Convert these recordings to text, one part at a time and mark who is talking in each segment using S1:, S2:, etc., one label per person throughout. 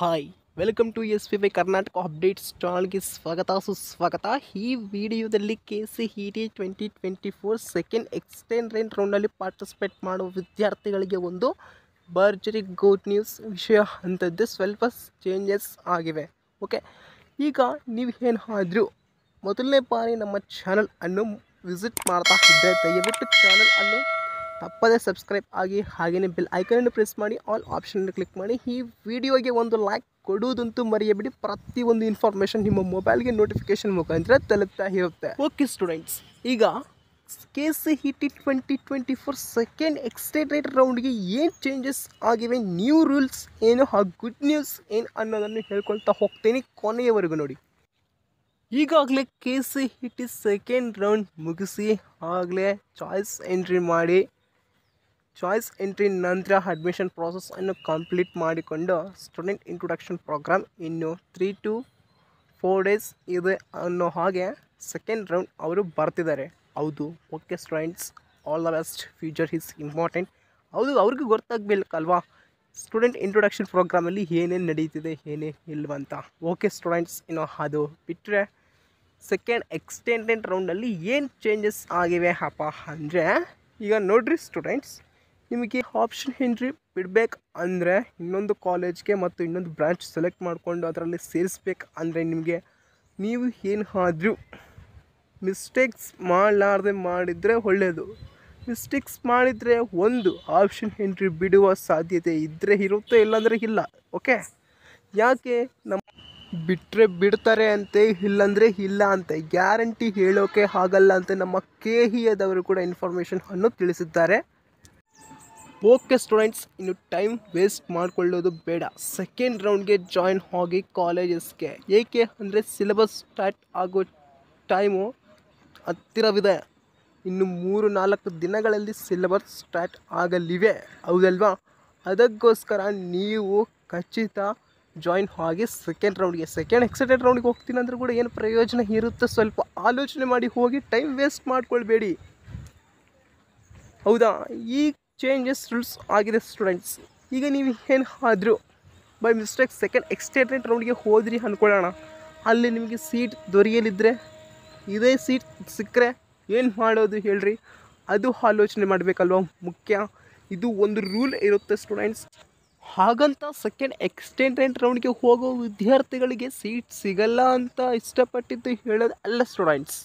S1: Hi welcome to S P Y Karnataka updates ಚಾನಲ್ಗೆ ಸ್ವಾಗತ ಸುಸ್ವಾಗತ. ಈ ವಿಡಿಯೋದಲ್ಲಿ KCET 2024 ಸೆಕೆಂಡ್ ಎಕ್ಸ್ಟೆಂಡ್ ರೌಂಡಲ್ಲಿ ಪಾರ್ಟಿಸಿಪೇಟ್ ಮಾಡುವ ವಿದ್ಯಾರ್ಥಿಗಳಿಗೆ ಒಂದು ಭರ್ಜರಿ ಗುಡ್ ನ್ಯೂಸ್ ವಿಷಯ ಅಂಥದ್ದು. ಸ್ವಲ್ಪ ಚೇಂಜಸ್ ಆಗಿವೆ. ಓಕೆ, ಈಗ ನೀವು ಏನಾದರೂ ಮೊದಲನೇ ಬಾರಿ ನಮ್ಮ ಚಾನಲ್ ಅನ್ನು ವಿಸಿಟ್ ಮಾಡ್ತಾ ಇದ್ದರೆ ದಯವಿಟ್ಟು ಚಾನಲ್ ಅನ್ನು ತಪ್ಪದೇ ಸಬ್ಸ್ಕ್ರೈಬ್ ಆಗಿ, ಹಾಗೆಯೇ ಬೆಲ್ ಐಕನನ್ನು ಪ್ರೆಸ್ ಮಾಡಿ, ಆಲ್ ಆಪ್ಷನನ್ನು ಕ್ಲಿಕ್ ಮಾಡಿ. ಈ ವಿಡಿಯೋಗೆ ಒಂದು ಲೈಕ್ ಕೊಡುವುದಂತೂ ಮರೆಯಬೇಡಿ. ಪ್ರತಿಯೊಂದು ಇನ್ಫಾರ್ಮೇಷನ್ ನಿಮ್ಮ ಮೊಬೈಲ್ಗೆ ನೋಟಿಫಿಕೇಶನ್ ಮುಖಾಂತರ ತಲುಪ್ತಾ ಇರುತ್ತೆ. ಓಕೆ ಸ್ಟೂಡೆಂಟ್ಸ್, ಈಗ KCET 2024 ಸೆಕೆಂಡ್ ಎಕ್ಸ್ಟೆಂಡೆಡ್ ರೌಂಡ್ಗೆ ಏನು ಚೇಂಜಸ್ ಆಗಿವೆ, ನ್ಯೂ ರೂಲ್ಸ್ ಏನು, ಆ ಗುಡ್ ನ್ಯೂಸ್ ಏನು ಅನ್ನೋದನ್ನು ಹೇಳ್ಕೊಳ್ತಾ ಹೋಗ್ತೀನಿ. ಕೊನೆಯವರೆಗೂ ನೋಡಿ. ಈಗಾಗಲೇ KCET ಸೆಕೆಂಡ್ ರೌಂಡ್ ಮುಗಿಸಿ ಆಗಲೇ ಚಾಯ್ಸ್ ಎಂಟ್ರಿ ಮಾಡಿ, ಚಾಯ್ಸ್ ಎಂಟ್ರಿ ನಂತರ ಅಡ್ಮಿಷನ್ ಪ್ರಾಸೆಸ್ಸನ್ನು ಕಂಪ್ಲೀಟ್ ಮಾಡಿಕೊಂಡು ಸ್ಟೂಡೆಂಟ್ ಇಂಟ್ರೊಡಕ್ಷನ್ ಪ್ರೋಗ್ರಾಮ್ ಇನ್ನು 3 to 4 days ಇದೆ ಅನ್ನೋ ಹಾಗೆ ಸೆಕೆಂಡ್ ರೌಂಡ್ ಅವರು ಬರ್ತಿದ್ದಾರೆ. ಹೌದು, okay students, all the best, future is important. ಹೌದು, ಅವ್ರಿಗೆ ಗೊತ್ತಾಗಬೇಕಲ್ವಾ ಸ್ಟೂಡೆಂಟ್ ಇಂಟ್ರೊಡಕ್ಷನ್ ಪ್ರೋಗ್ರಾಮಲ್ಲಿ ಏನೇನು ನಡೀತಿದೆ ಏನೇ ಇಲ್ವಂತ. ಓಕೆ ಸ್ಟೂಡೆಂಟ್ಸ್, ಇನ್ನು ಅದು ಬಿಟ್ಟರೆ ಸೆಕೆಂಡ್ ಎಕ್ಸ್ಟೆಂಡೆಡ್ ರೌಂಡಲ್ಲಿ ಏನು ಚೇಂಜಸ್ ಆಗಿವೆ ಅಪ್ಪ ಅಂದರೆ, ಈಗ ನೋಡಿರಿ ಸ್ಟೂಡೆಂಟ್ಸ್, ನಿಮಗೆ ಆಪ್ಷನ್ ಎಂಟ್ರಿ ಬಿಡಬೇಕು ಅಂದರೆ ಇನ್ನೊಂದು ಕಾಲೇಜ್ಗೆ ಮತ್ತು ಇನ್ನೊಂದು ಬ್ರಾಂಚ್ ಸೆಲೆಕ್ಟ್ ಮಾಡಿಕೊಂಡು ಅದರಲ್ಲಿ ಸೇರಿಸ್ಬೇಕು ಅಂದರೆ ನಿಮಗೆ ನೀವು ಏನಾದರೂ ಮಿಸ್ಟೇಕ್ಸ್ ಮಾಡಲಾರ್ದೆ ಮಾಡಿದರೆ ಒಳ್ಳೆಯದು. ಮಿಸ್ಟೇಕ್ಸ್ ಮಾಡಿದರೆ ಒಂದು ಆಪ್ಷನ್ ಎಂಟ್ರಿ ಬಿಡುವ ಸಾಧ್ಯತೆ ಇದ್ದರೆ ಇರುತ್ತೆ, ಇಲ್ಲಾಂದರೆ ಇಲ್ಲ. ಓಕೆ, ಯಾಕೆ ನಮ್ಮ ಬಿಟ್ಟರೆ ಬಿಡ್ತಾರೆ ಅಂತೆ, ಇಲ್ಲಾಂದರೆ ಇಲ್ಲ ಅಂತೆ ಗ್ಯಾರಂಟಿ ಹೇಳೋಕೆ ಆಗಲ್ಲ ಅಂತ ನಮ್ಮ KEAದವರು ಕೂಡ ಇನ್ಫಾರ್ಮೇಷನ್ ಅನ್ನು ತಿಳಿಸಿದ್ದಾರೆ. ಓಕೆ ಸ್ಟೂಡೆಂಟ್ಸ್, ಇನ್ನು ಟೈಮ್ ವೇಸ್ಟ್ ಮಾಡಿಕೊಳ್ಳೋದು ಬೇಡ, ಸೆಕೆಂಡ್ ರೌಂಡ್ಗೆ ಜಾಯಿನ್ ಆಗಿ ಕಾಲೇಜಸ್ಗೆ. ಏಕೆ ಅಂದರೆ ಸಿಲೆಬಸ್ ಸ್ಟಾರ್ಟ್ ಆಗೋ ಟೈಮು ಹತ್ತಿರವಿದೆ. ಇನ್ನು 3-4 ದಿನಗಳಲ್ಲಿ ಸಿಲೆಬಸ್ ಸ್ಟಾರ್ಟ್ ಆಗಲಿವೆ, ಹೌದಲ್ವಾ? ಅದಕ್ಕೋಸ್ಕರ ನೀವು ಖಚಿತ ಜಾಯಿನ್ ಆಗಿ ಸೆಕೆಂಡ್ ರೌಂಡ್ಗೆ. ಸೆಕೆಂಡ್ ಎಕ್ಸ್ಟೆಂಡೆಡ್ ರೌಂಡ್ಗೆ ಹೋಗ್ತೀನಿ ಅಂದರೂ ಕೂಡ ಏನು ಪ್ರಯೋಜನ ಇರುತ್ತೆ, ಸ್ವಲ್ಪ ಆಲೋಚನೆ ಮಾಡಿ ಹೋಗಿ, ಟೈಮ್ ವೇಸ್ಟ್ ಮಾಡ್ಕೊಳ್ಬೇಡಿ, ಹೌದಾ? ಈ ಚೇಂಜಸ್ ರೂಲ್ಸ್ ಆಗಿದೆ ಸ್ಟೂಡೆಂಟ್ಸ್. ಈಗ ನೀವು ಏನಾದರೂ ಬೈ ಮಿಸ್ಟೇಕ್ ಸೆಕೆಂಡ್ ಎಕ್ಸ್ಟೆಂಡೆಡ್ ರೌಂಡ್ಗೆ ಹೋದ್ರಿ ಅಂದ್ಕೊಳ್ಳೋಣ, ಅಲ್ಲಿ ನಿಮಗೆ ಸೀಟ್ ದೊರೆಯಲಿದ್ದರೆ, ಇದೇ ಸೀಟ್ ಸಿಕ್ಕರೆ ಏನು ಮಾಡೋದು ಹೇಳ್ರಿ? ಅದು ಆಲೋಚನೆ ಮಾಡಬೇಕಲ್ವ, ಮುಖ್ಯ. ಇದು ಒಂದು ರೂಲ್ ಇರುತ್ತೆ ಸ್ಟೂಡೆಂಟ್ಸ್. ಹಾಗಂತ ಸೆಕೆಂಡ್ ಎಕ್ಸ್ಟೆಂಡೆಡ್ ರೌಂಡ್ಗೆ ಹೋಗೋ ವಿದ್ಯಾರ್ಥಿಗಳಿಗೆ ಸೀಟ್ ಸಿಗಲ್ಲ ಅಂತ ಇಷ್ಟಪಟ್ಟಿದ್ದು ಹೇಳೋದು ಅಲ್ಲ ಸ್ಟೂಡೆಂಟ್ಸ್.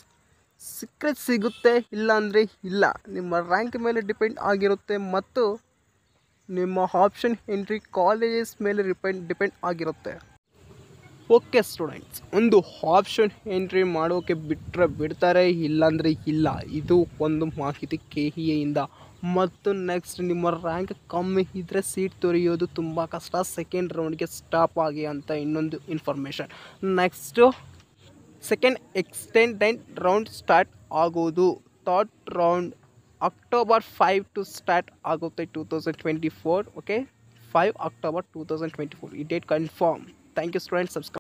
S1: ಸಿಕ್ಕರೆ ಸಿಗುತ್ತೆ, ಇಲ್ಲಾಂದರೆ ಇಲ್ಲ. ನಿಮ್ಮ ರ್ಯಾಂಕ್ ಮೇಲೆ ಡಿಪೆಂಡ್ ಆಗಿರುತ್ತೆ ಮತ್ತು ನಿಮ್ಮ ಆಪ್ಷನ್ ಎಂಟ್ರಿ ಕಾಲೇಜಸ್ ಮೇಲೆ ಡಿಪೆಂಡ್ ಆಗಿರುತ್ತೆ. ಓಕೆ ಸ್ಟೂಡೆಂಟ್ಸ್, ಒಂದು ಆಪ್ಷನ್ ಎಂಟ್ರಿ ಮಾಡೋಕ್ಕೆ ಬಿಟ್ಟರೆ ಬಿಡ್ತಾರೆ, ಇಲ್ಲಾಂದರೆ ಇಲ್ಲ. ಇದು ಒಂದು ಮಾಹಿತಿ KEAಯಿಂದ. ಮತ್ತು ನೆಕ್ಸ್ಟ್, ನಿಮ್ಮ ರ್ಯಾಂಕ್ ಕಮ್ಮಿ ಇದ್ದರೆ ಸೀಟ್ ದೊರೆಯೋದು ತುಂಬ ಕಷ್ಟ, ಸೆಕೆಂಡ್ ರೌಂಡ್ಗೆ ಸ್ಟಾಪ್ ಆಗಿ ಅಂತ ಇನ್ನೊಂದು information. Next, second extended round start ಆಗೋದು, third round October 5 to start ಆಗುತ್ತೆ 2024. ಓಕೆ, 5 October 2024 ಈ date confirm. Thank you students. Subscribe.